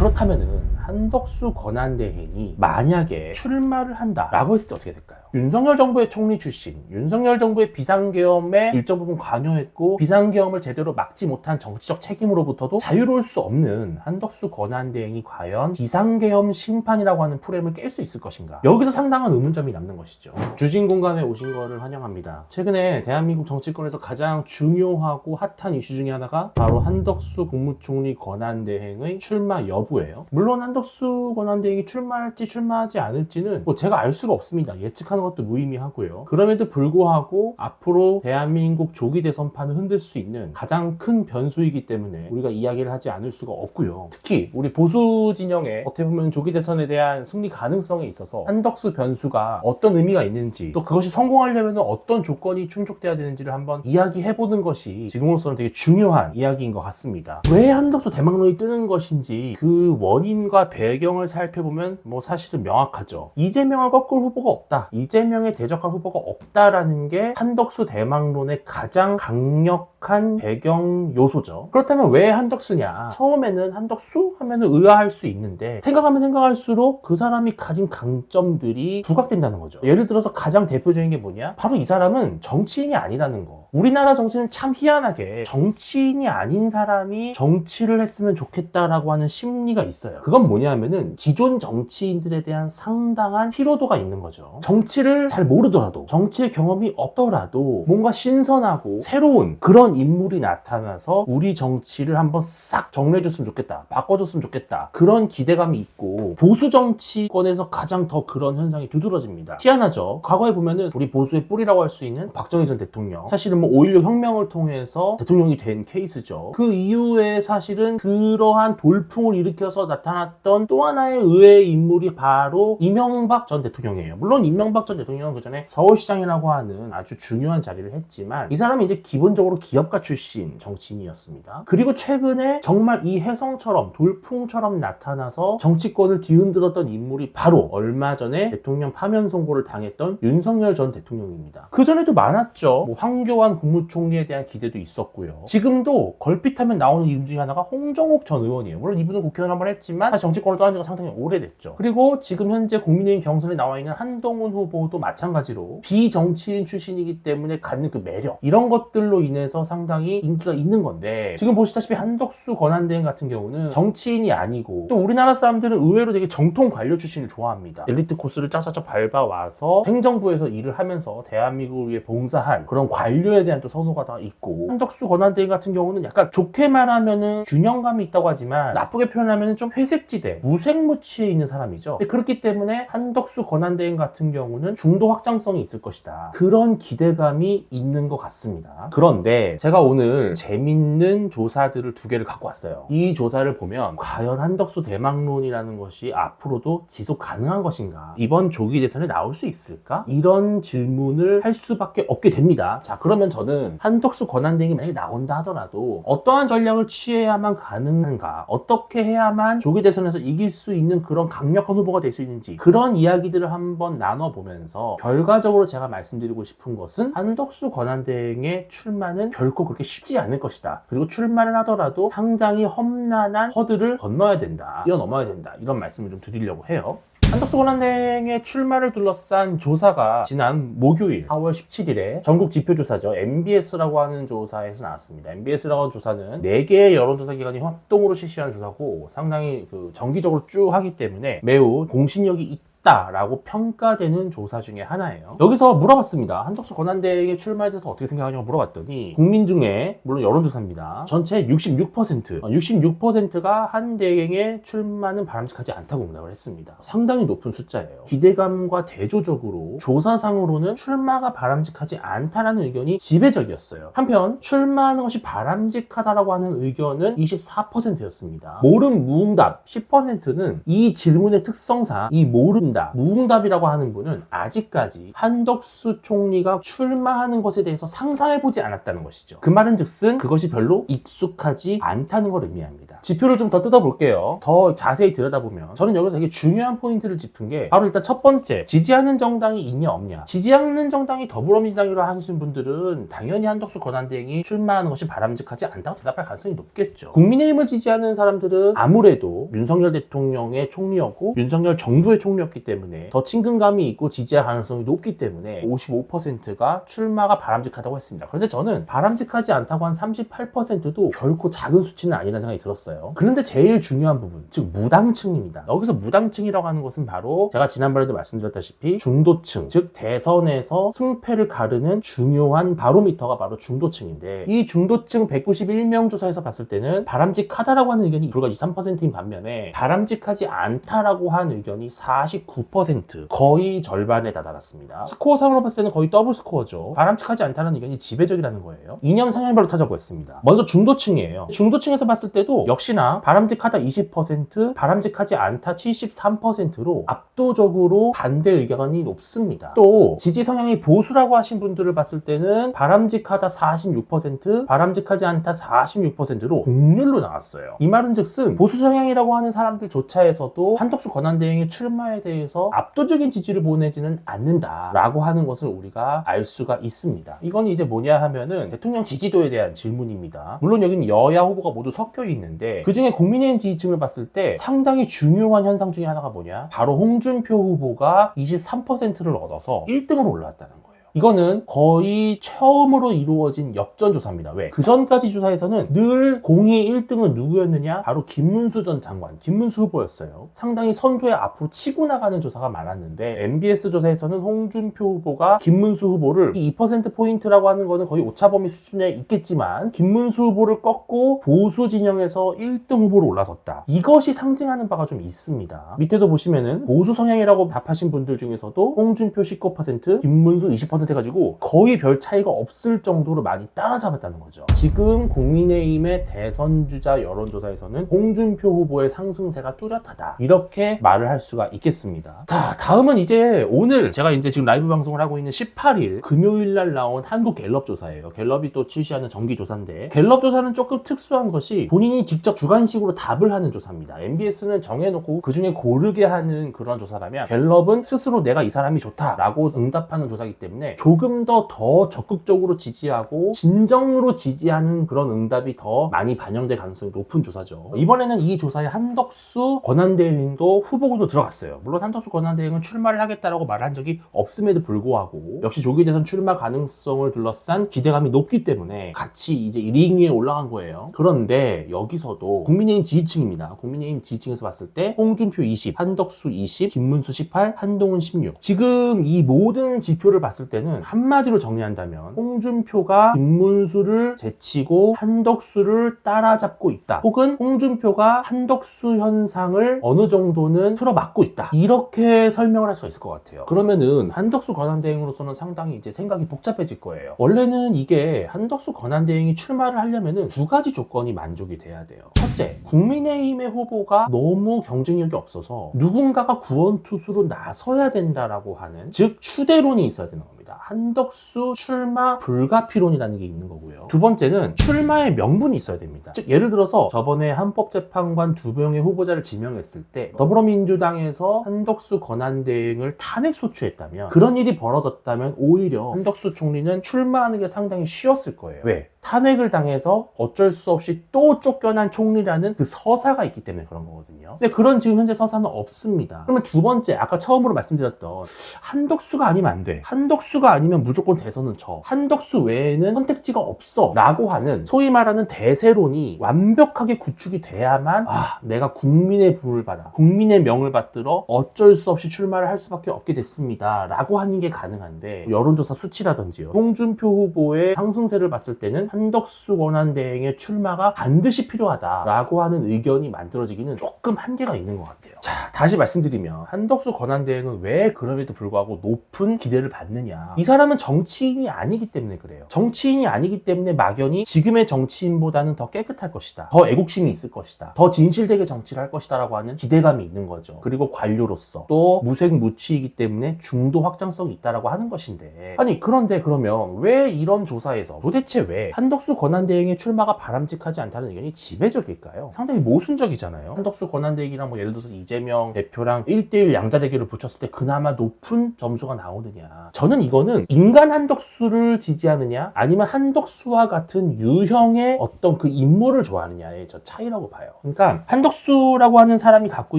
그렇다면은 한덕수 권한대행이 만약에 출마를 한다라고 했을 때 어떻게 될까요? 윤석열 정부의 총리 출신, 윤석열 정부의 비상계엄에 일정 부분 관여했고 비상계엄을 제대로 막지 못한 정치적 책임으로부터도 자유로울 수 없는 한덕수 권한대행이 과연 비상계엄 심판이라고 하는 프레임을 깰 수 있을 것인가? 여기서 상당한 의문점이 남는 것이죠. 주진 공간에 오신 거를 환영합니다. 최근에 대한민국 정치권에서 가장 중요하고 핫한 이슈 중에 하나가 바로 한덕수 국무총리 권한대행의 출마 여부예요. 물론 한덕수 권한대행이 출마할지 출마하지 않을지는 뭐 제가 알 수가 없습니다. 예측하는 것도 무의미하고요. 그럼에도 불구하고 앞으로 대한민국 조기 대선판을 흔들 수 있는 가장 큰 변수이기 때문에 우리가 이야기를 하지 않을 수가 없고요. 특히 우리 보수 진영의 어떻게 보면 조기 대선에 대한 승리 가능성에 있어서 한덕수 변수가 어떤 의미가 있는지, 또 그것이 성공하려면 어떤 조건이 충족돼야 되는지를 한번 이야기해보는 것이 지금으로서는 되게 중요한 이야기인 것 같습니다. 왜 한덕수 대망론이 뜨는 것인지 그 원인과 배경을 살펴보면 뭐 사실은 명확하죠. 이재명을 꺾을 후보가 없다, 이재명에 대적할 후보가 없다라는 게 한덕수 대망론의 가장 강력한 배경 요소죠. 그렇다면 왜 한덕수냐? 처음에는 한덕수 하면은 의아할 수 있는데 생각하면 생각할수록 그 사람이 가진 강점들이 부각된다는 거죠. 예를 들어서 가장 대표적인 게 뭐냐? 바로 이 사람은 정치인이 아니라는 거. 우리나라 정치는 참 희한하게 정치인이 아닌 사람이 정치를 했으면 좋겠다라고 하는 심리가 있어요. 그건 뭐냐면은 기존 정치인들에 대한 상당한 피로도가 있는 거죠. 정치를 잘 모르더라도, 정치의 경험이 없더라도 뭔가 신선하고 새로운 그런 인물이 나타나서 우리 정치를 한번 싹 정리해줬으면 좋겠다, 바꿔줬으면 좋겠다, 그런 기대감이 있고, 보수 정치권에서 가장 더 그런 현상이 두드러집니다. 희한하죠. 과거에 보면은 우리 보수의 뿌리라고 할 수 있는 박정희 전 대통령, 사실은 뭐 5.16 혁명을 통해서 대통령이 된 케이스죠. 그 이후에 사실은 그러한 돌풍을 일으켜서 나타났던 또 하나의 의외의 인물이 바로 이명박 전 대통령이에요. 물론 이명박 전 대통령은 그 전에 서울시장이라고 하는 아주 중요한 자리를 했지만 이 사람이 이제 기본적으로 기업가 출신 정치인이었습니다. 그리고 최근에 정말 이 혜성처럼 돌풍처럼 나타나서 정치권을 뒤흔들었던 인물이 바로 얼마 전에 대통령 파면 선고를 당했던 윤석열 전 대통령입니다. 그 전에도 많았죠. 뭐 황교안 국무총리에 대한 기대도 있었고요. 지금도 걸핏하면 나오는 이름 중에 하나가 홍정욱 전 의원이에요. 물론 이분은 국회의원 한번 했지만 사실 정치권을 떠난 지가 상당히 오래됐죠. 그리고 지금 현재 국민의힘 경선에 나와 있는 한동훈 후보도 마찬가지로 비정치인 출신이기 때문에 갖는 그 매력, 이런 것들로 인해서 상당히 인기가 있는 건데, 지금 보시다시피 한덕수 권한대행 같은 경우는 정치인이 아니고, 또 우리나라 사람들은 의외로 되게 정통 관료 출신을 좋아합니다. 엘리트 코스를 짜짜짜 밟아와서 행정부에서 일을 하면서 대한민국을 위해 봉사한 그런 관료에 대한 또 선호가 다 있고, 한덕수 권한대행 같은 경우는 약간 좋게 말하면은 균형감이 있다고 하지만 나쁘게 표현하면 좀 회색지대, 무색무취에 있는 사람이죠. 그렇기 때문에 한덕수 권한대행 같은 경우는 중도 확장성이 있을 것이다, 그런 기대감이 있는 것 같습니다. 그런데 제가 오늘 재밌는 조사들을 두 개를 갖고 왔어요. 이 조사를 보면 과연 한덕수 대망론이라는 것이 앞으로도 지속 가능한 것인가, 이번 조기 대선에 나올 수 있을까, 이런 질문을 할 수밖에 없게 됩니다. 자, 그러면 저는 한덕수 권한대행이 만약에 나온다 하더라도 어떠한 전략을 취해야만 가능한가, 어떻게 해야만 조기 대선에서 이길 수 있는 그런 강력한 후보가 될 수 있는지, 그런 이야기들을 한번 나눠보면서 결과적으로 제가 말씀드리고 싶은 것은 한덕수 권한대행의 출마는 결코 그렇게 쉽지 않을 것이다. 그리고 출마를 하더라도 상당히 험난한 허들을 건너야 된다, 뛰어넘어야 된다, 이런 말씀을 좀 드리려고 해요. 한덕수 권한대행의 출마를 둘러싼 조사가 지난 목요일 4월 17일에 전국 지표조사죠, MBS라고 하는 조사에서 나왔습니다. MBS라고 하는 조사는 4개의 여론조사 기관이 합동으로 실시하는 조사고 상당히 정기적으로 쭉 하기 때문에 매우 공신력이 라고 평가되는 조사 중에 하나예요. 여기서 물어봤습니다. 한덕수 권한대행의 출마에 대해서 어떻게 생각하냐고 물어봤더니 국민 중에, 물론 여론조사입니다, 전체 66%가 한 대행의 출마는 바람직하지 않다고 응답을 했습니다. 상당히 높은 숫자예요. 기대감과 대조적으로 조사상으로는 출마가 바람직하지 않다라는 의견이 지배적이었어요. 한편 출마하는 것이 바람직하다라고 하는 의견은 24%였습니다. 모름 무응답 10%는 이 질문의 특성상 이 모름 무응답이라고 하는 분은 아직까지 한덕수 총리가 출마하는 것에 대해서 상상해보지 않았다는 것이죠. 그 말은 즉슨 그것이 별로 익숙하지 않다는 걸 의미합니다. 지표를 좀 더 뜯어볼게요. 더 자세히 들여다보면 저는 여기서 되게 중요한 포인트를 짚은 게 바로 일단 첫 번째, 지지하는 정당이 있냐 없냐. 지지하는 정당이 더불어민주당이라고 하시는 분들은 당연히 한덕수 권한대행이 출마하는 것이 바람직하지 않다고 대답할 가능성이 높겠죠. 국민의힘을 지지하는 사람들은 아무래도 윤석열 대통령의 총리였고 윤석열 정부의 총리였기 때문에 더 친근감이 있고 지지할 가능성이 높기 때문에 55%가 출마가 바람직하다고 했습니다. 그런데 저는 바람직하지 않다고 한 38%도 결코 작은 수치는 아니라는 생각이 들었어요. 그런데 제일 중요한 부분, 즉 무당층입니다. 여기서 무당층이라고 하는 것은 바로 제가 지난번에도 말씀드렸다시피 중도층, 즉 대선에서 승패를 가르는 중요한 바로미터가 바로 중도층인데, 이 중도층 191명 조사에서 봤을 때는 바람직하다라고 하는 의견이 불과 23%인 반면에 바람직하지 않다라고 한 의견이 49%, 거의 절반에 다다랐습니다. 스코어상으로 봤을 때는 거의 더블 스코어죠. 바람직하지 않다는 의견이 지배적이라는 거예요. 이념 성향별로 찾아보겠습니다. 먼저 중도층이에요. 중도층에서 봤을 때도 역시나 바람직하다 20%, 바람직하지 않다 73%로 압도적으로 반대 의견이 높습니다. 또 지지 성향이 보수라고 하신 분들을 봤을 때는 바람직하다 46%, 바람직하지 않다 46%로 동률로 나왔어요. 이 말은 즉슨 보수 성향이라고 하는 사람들조차에서도 한덕수 권한대행의 출마에 대해서 압도적인 지지를 보내지는 않는다라고 하는 것을 우리가 알 수가 있습니다. 이건 이제 뭐냐 하면은 대통령 지지도에 대한 질문입니다. 물론 여기는 여야 후보가 모두 섞여 있는데 그중에 국민의힘 지지층을 봤을 때 상당히 중요한 현상 중에 하나가 뭐냐, 바로 홍준표 후보가 23%를 얻어서 1등으로 올라왔다는 거예요. 이거는 거의 처음으로 이루어진 역전조사입니다. 왜? 그 전까지 조사에서는 늘 공이 1등은 누구였느냐? 바로 김문수 전 장관, 김문수 후보였어요. 상당히 선두에 앞으로 치고 나가는 조사가 많았는데 MBS 조사에서는 홍준표 후보가 김문수 후보를 2%포인트라고 하는 거는 거의 오차범위 수준에 있겠지만 김문수 후보를 꺾고 보수 진영에서 1등 후보로 올라섰다. 이것이 상징하는 바가 좀 있습니다. 밑에도 보시면은 보수 성향이라고 답하신 분들 중에서도 홍준표 19%, 김문수 20% 해가지고 거의 별 차이가 없을 정도로 많이 따라잡았다는 거죠. 지금 국민의힘의 대선주자 여론조사에서는 홍준표 후보의 상승세가 뚜렷하다, 이렇게 말을 할 수가 있겠습니다. 자, 다음은 이제 오늘 제가 이제 지금 라이브 방송을 하고 있는 18일 금요일날 나온 한국 갤럽 조사예요. 갤럽이 또 실시하는 정기조사인데, 갤럽 조사는 조금 특수한 것이 본인이 직접 주관식으로 답을 하는 조사입니다. MBS는 정해놓고 그 중에 고르게 하는 그런 조사라면 갤럽은 스스로 내가 이 사람이 좋다라고 응답하는 조사이기 때문에 조금 더 적극적으로 지지하고 진정으로 지지하는 그런 응답이 더 많이 반영될 가능성이 높은 조사죠. 이번에는 이 조사에 한덕수 권한대행도 후보군으로 들어갔어요. 물론 한덕수 권한대행은 출마를 하겠다라고 말한 적이 없음에도 불구하고 역시 조기 대선 출마 가능성을 둘러싼 기대감이 높기 때문에 같이 이제 링 위에 올라간 거예요. 그런데 여기서도 국민의힘 지지층입니다. 국민의힘 지지층에서 봤을 때 홍준표 20, 한덕수 20, 김문수 18, 한동훈 16. 지금 이 모든 지표를 봤을 때는 한마디로 정리한다면 홍준표가 김문수를 제치고 한덕수를 따라잡고 있다, 혹은 홍준표가 한덕수 현상을 어느 정도는 틀어막고 있다, 이렇게 설명을 할 수가 있을 것 같아요. 그러면은 한덕수 권한대행으로서는 상당히 이제 생각이 복잡해질 거예요. 원래는 이게 한덕수 권한대행이 출마를 하려면은 두 가지 조건이 만족이 돼야 돼요. 첫째, 국민의힘의 후보가 너무 경쟁력이 없어서 누군가가 구원투수로 나서야 된다라고 하는, 즉 추대론이 있어야 되는 겁니다. 한덕수 출마 불가피론이라는 게 있는 거고요. 두 번째는 출마의 명분이 있어야 됩니다. 즉 예를 들어서 저번에 헌법재판관 2명의 후보자를 지명했을 때 더불어민주당에서 한덕수 권한대행을 탄핵소추했다면, 그런 일이 벌어졌다면 오히려 한덕수 총리는 출마하는 게 상당히 쉬웠을 거예요. 왜? 탄핵을 당해서 어쩔 수 없이 또 쫓겨난 총리라는 그 서사가 있기 때문에 그런 거거든요. 근데 그런 지금 현재 서사는 없습니다. 그러면 두 번째, 아까 처음으로 말씀드렸던 한덕수가 아니면 안 돼, 한덕수가 아니면 무조건 대선은 져, 한덕수 외에는 선택지가 없어 라고 하는 소위 말하는 대세론이 완벽하게 구축이 돼야만 내가 국민의 부름을 받아, 국민의 명을 받들어 어쩔 수 없이 출마를 할 수밖에 없게 됐습니다 라고 하는 게 가능한데, 여론조사 수치라든지요, 홍준표 후보의 상승세를 봤을 때는 한덕수 권한대행의 출마가 반드시 필요하다라고 하는 의견이 만들어지기는 조금 한계가 있는 것 같아요. 자, 다시 말씀드리면 한덕수 권한대행은 왜 그럼에도 불구하고 높은 기대를 받느냐, 이 사람은 정치인이 아니기 때문에 그래요. 정치인이 아니기 때문에 막연히 지금의 정치인보다는 더 깨끗할 것이다, 더 애국심이 있을 것이다, 더 진실되게 정치를 할 것이다 라고 하는 기대감이 있는 거죠. 그리고 관료로서 또 무색무취이기 때문에 중도 확장성이 있다라고 하는 것인데, 아니 그런데 그러면 왜 이런 조사에서 도대체 왜 한덕수 권한대행의 출마가 바람직하지 않다는 의견이 지배적일까요? 상당히 모순적이잖아요. 한덕수 권한대행이랑 예를 들어서 이재명 대표랑 1대1 양자 대결을 붙였을 때 그나마 높은 점수가 나오느냐. 저는 이거는 인간 한덕수를 지지하느냐 아니면 한덕수와 같은 유형의 어떤 그 인물을 좋아하느냐의 저 차이라고 봐요. 그러니까 한덕수라고 하는 사람이 갖고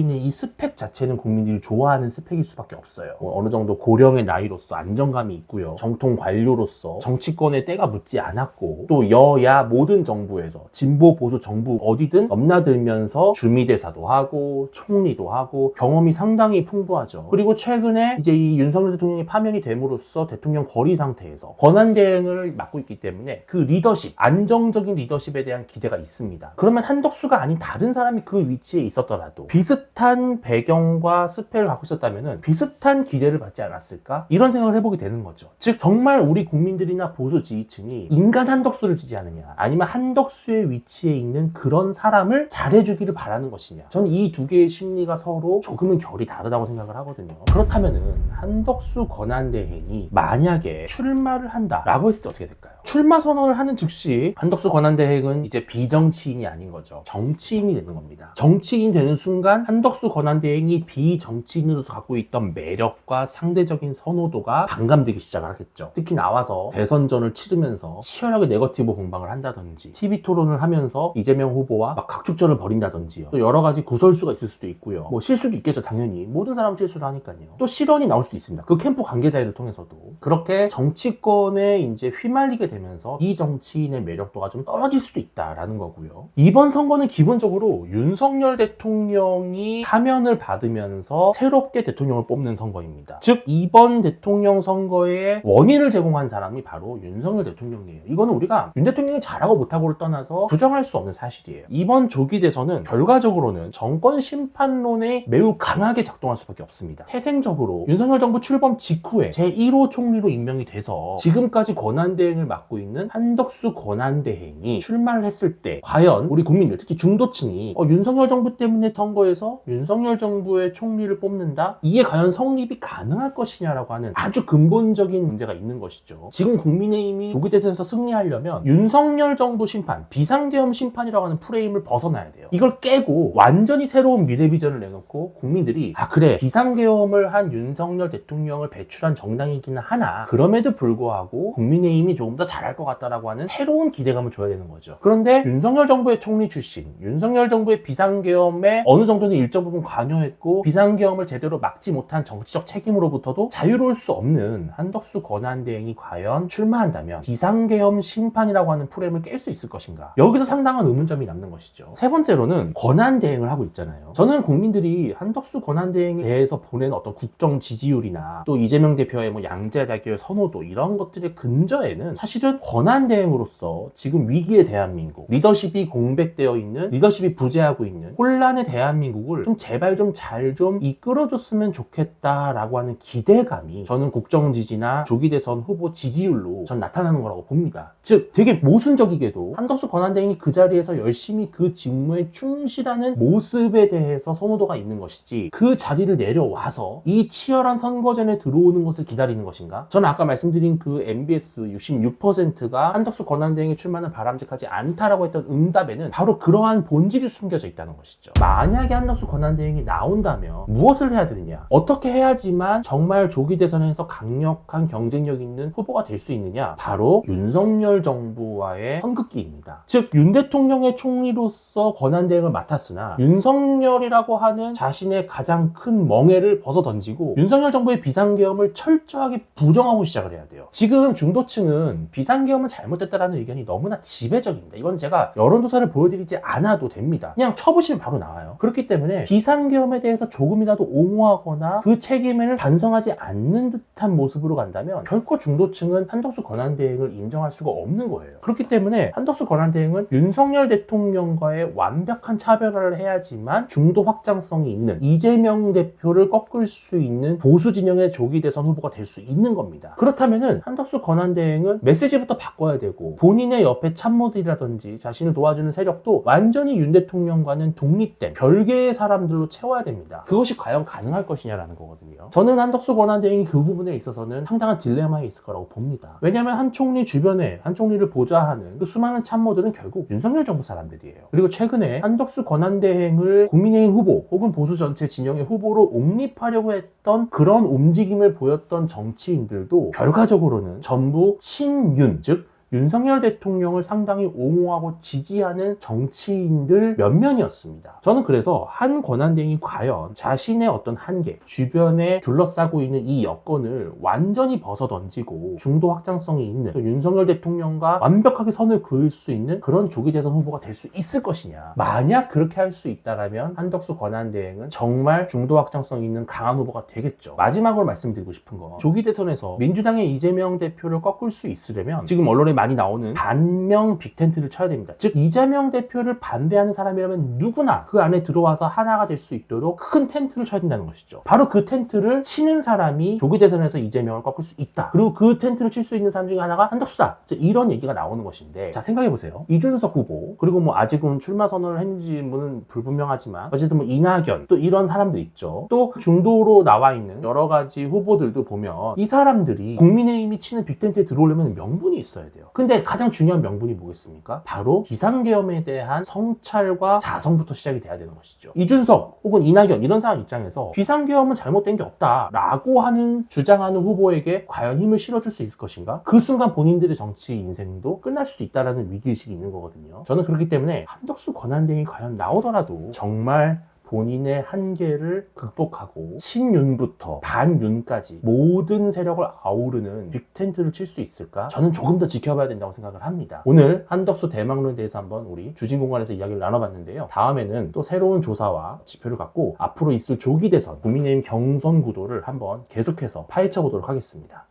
있는 이 스펙 자체는 국민들이 좋아하는 스펙일 수밖에 없어요. 어느 정도 고령의 나이로서 안정감이 있고요. 정통 관료로서 정치권에 때가 묻지 않았고 또 여야 모든 정부에서 진보 보수 정부 어디든 넘나들면서 주미대사도 하고 총리도 하고 경험이 상당히 풍부하죠. 그리고 최근에 이제 이 윤석열 대통령이 파면이 됨으로써 대통령 거리 상태에서 권한대행을 맡고 있기 때문에 그 리더십, 안정적인 리더십에 대한 기대가 있습니다. 그러면 한덕수가 아닌 다른 사람이 그 위치에 있었더라도 비슷한 배경과 스펙을 갖고 있었다면 비슷한 기대를 받지 않았을까? 이런 생각을 해보게 되는 거죠. 즉 정말 우리 국민들이나 보수 지지층이 인간 한덕수를 지지하느냐 아니면 한덕수의 위치에 있는 그런 사람을 잘해주기를 바라는 것이냐. 저는 이 두 개의 심리가 서로 조금은 결이 다르다고 생각을 하거든요. 그렇다면은 한덕수 권한대행이 만약에 출마를 한다라고 했을 때 어떻게 될까요? 출마 선언을 하는 즉시 한덕수 권한대행은 이제 비정치인이 아닌 거죠. 정치인이 되는 겁니다. 정치인이 되는 순간 한덕수 권한대행이 비정치인으로서 갖고 있던 매력과 상대적인 선호도가 반감되기 시작을 하겠죠. 특히 나와서 대선전을 치르면서 치열하게 네거티브 공방을 한다든지 TV 토론을 하면서 이재명 후보와 막 각축전을 벌인다든지요. 또 여러 가지 구설수가 있을 수도 있고요. 실수도 있겠죠. 당연히 모든 사람은 실수를 하니까요. 또 실언이 나올 수도 있습니다. 그 캠프 관계자를 통해서도 그렇게 정치권에 이제 휘말리게 되면서 이 정치인의 매력도가 좀 떨어질 수도 있다라는 거고요. 이번 선거는 기본적으로 윤석열 대통령이 사면을 받으면서 새롭게 대통령을 뽑는 선거입니다. 즉 이번 대통령 선거의 원인을 제공한 사람이 바로 윤석열 대통령이에요. 이거는 우리가 윤 대통령이 잘하고 못하고를 떠나서 부정할 수 없는 사실이에요. 이번 조기 대선은 결과적으로는 정권 심판론에 매우 강하게 작동할 수밖에 없습니다. 태생적으로 윤석열 정부 출범 직후에 제1호 총리로 임명이 돼서 지금까지 권한대행을 맡고 있는 한덕수 권한대행이 출마를 했을 때 과연 우리 국민들 특히 중도층이 윤석열 정부 때문에 선거에서 윤석열 정부의 총리를 뽑는다? 이게 과연 성립이 가능할 것이냐라고 하는 아주 근본적인 문제가 있는 것이죠. 지금 국민의힘이 조기 대선에서 승리하려면 윤석열 정부 심판, 비상계엄 심판이라고 하는 프레임을 벗어나야 돼요. 이걸 깨고 완전히 새로운 미래 비전을 내놓고 국민들이 그래 비상계엄을 한 윤석열 대통령을 배출한 정당이기는 하나 그럼에도 불구하고 국민의힘이 조금 더 잘할 것 같다라고 하는 새로운 기대감을 줘야 되는 거죠. 그런데 윤석열 정부의 총리 출신, 윤석열 정부의 비상계엄에 어느 정도는 일정 부분 관여했고 비상계엄을 제대로 막지 못한 정치적 책임으로부터도 자유로울 수 없는 한덕수 권한대행이 과연 출마한다면 비상계엄 심판이라고 하는 프레임을 깰 수 있을 것인가? 여기서 상당한 의문점이 남는 것이죠. 세 번째로는 권한대행을 하고 있잖아요. 저는 국민들이 한덕수 권한대행에 대해서 보낸 어떤 국정 지지율이나 또 이재명 대표의 양자 대결 선호도 이런 것들의 근저에는 사실은 권한대행으로서 지금 위기의 대한민국, 리더십이 공백되어 있는, 리더십이 부재하고 있는 혼란의 대한민국을 좀 제발 좀 잘 좀 이끌어줬으면 좋겠다라고 하는 기대감이 저는 국정 지지나 조기 대선 후보 지지율로 전 나타나는 거라고 봅니다. 즉 되게 모순적이게도 한덕수 권한대행이 그 자리에서 열심히 그 직무에 충실하는 모습에 대해서 선호도가 있는 것이지 그 자리를 내려와서 이 치열한 선거전에 들어오는 것을 기다리는 것인가? 저는 아까 말씀드린 그 MBS 66%가 한덕수 권한대행의 출마는 바람직하지 않다라고 했던 응답에는 바로 그러한 본질이 숨겨져 있다는 것이죠. 만약에 한덕수 권한대행이 나온다면 무엇을 해야 되느냐? 어떻게 해야지만 정말 조기 대선에서 강력한 경쟁력 있는 후보가 될 수 있느냐? 바로 윤석열 정부와의 선긋기입니다. 즉 윤 대통령의 총리로서 권한대행을 맡았으나 윤석열이라고 하는 자신의 가장 큰 멍해를 벗어던지고 윤석열 정부의 비상계엄을 철저하게 부정하고 시작을 해야 돼요. 지금 중도층은 비상계엄은 잘못됐다라는 의견이 너무나 지배적입니다. 이건 제가 여론조사를 보여드리지 않아도 됩니다. 그냥 쳐보시면 바로 나와요. 그렇기 때문에 비상계엄에 대해서 조금이라도 옹호하거나 그 책임을 반성하지 않는 듯한 모습으로 간다면 결코 중도층은 한덕수 권한대행을 인정할 수가 없는 거예요. 그렇기 때문에 한덕수 권한대행은 윤석열 대통령과의 완벽한 차별화를 해야지만 중도 확장성이 있는 이재명 대표를 꺾을 수 있는 보수 진영의 조기 대선 후보가 될 수 있는 겁니다. 그렇다면은 한덕수 권한대행은 메시지부터 바꿔야 되고 본인의 옆에 참모들이라든지 자신을 도와주는 세력도 완전히 윤 대통령과는 독립된 별개의 사람들로 채워야 됩니다. 그것이 과연 가능할 것이냐라는 거거든요. 저는 한덕수 권한대행이 그 부분에 있어서는 상당한 딜레마에 있을 거라고 봅니다. 왜냐하면 한 총리 주변에, 한 총리 윤석열이를 보좌하는 그 수많은 참모들은 결국 윤석열 정부 사람들이에요. 그리고 최근에 한덕수 권한대행을 국민의힘 후보 혹은 보수 전체 진영의 후보로 옹립하려고 했던 그런 움직임을 보였던 정치인들도 결과적으로는 전부 친윤, 즉 윤석열 대통령을 상당히 옹호하고 지지하는 정치인들 몇몇이었습니다. 저는 그래서 한 권한대행이 과연 자신의 어떤 한계, 주변에 둘러싸고 있는 이 여건을 완전히 벗어던지고 중도 확장성이 있는 또 윤석열 대통령과 완벽하게 선을 그을 수 있는 그런 조기 대선 후보가 될 수 있을 것이냐. 만약 그렇게 할 수 있다면 한덕수 권한대행은 정말 중도 확장성 있는 강한 후보가 되겠죠. 마지막으로 말씀드리고 싶은 건 조기 대선에서 민주당의 이재명 대표를 꺾을 수 있으려면 지금 언론에 많이 나오는 반명 빅텐트를 쳐야 됩니다. 즉 이재명 대표를 반대하는 사람이라면 누구나 그 안에 들어와서 하나가 될 수 있도록 큰 텐트를 쳐야 된다는 것이죠. 바로 그 텐트를 치는 사람이 조기 대선에서 이재명을 꺾을 수 있다. 그리고 그 텐트를 칠 수 있는 사람 중에 하나가 한덕수다. 이런 얘기가 나오는 것인데, 자 생각해보세요. 이준석 후보, 그리고 뭐 아직은 출마 선언을 했는지는 불분명하지만 어쨌든 뭐 이낙연, 또 이런 사람들 있죠. 또 중도로 나와 있는 여러 가지 후보들도 보면 이 사람들이 국민의힘이 치는 빅텐트에 들어오려면 명분이 있어야 돼요. 근데 가장 중요한 명분이 뭐겠습니까? 바로 비상계엄에 대한 성찰과 자성부터 시작이 돼야 되는 것이죠. 이준석 혹은 이낙연 이런 사람 입장에서 비상계엄은 잘못된 게 없다라고 하는 주장하는 후보에게 과연 힘을 실어줄 수 있을 것인가? 그 순간 본인들의 정치 인생도 끝날 수도 있다는 위기의식이 있는 거거든요. 저는 그렇기 때문에 한덕수 권한대행이 과연 나오더라도 정말 본인의 한계를 극복하고 친윤부터 반윤까지 모든 세력을 아우르는 빅텐트를 칠 수 있을까? 저는 조금 더 지켜봐야 된다고 생각을 합니다. 오늘 한덕수 대망론에 대해서 한번 우리 주진공간에서 이야기를 나눠봤는데요. 다음에는 또 새로운 조사와 지표를 갖고 앞으로 있을 조기 대선, 국민의힘 경선 구도를 한번 계속해서 파헤쳐 보도록 하겠습니다.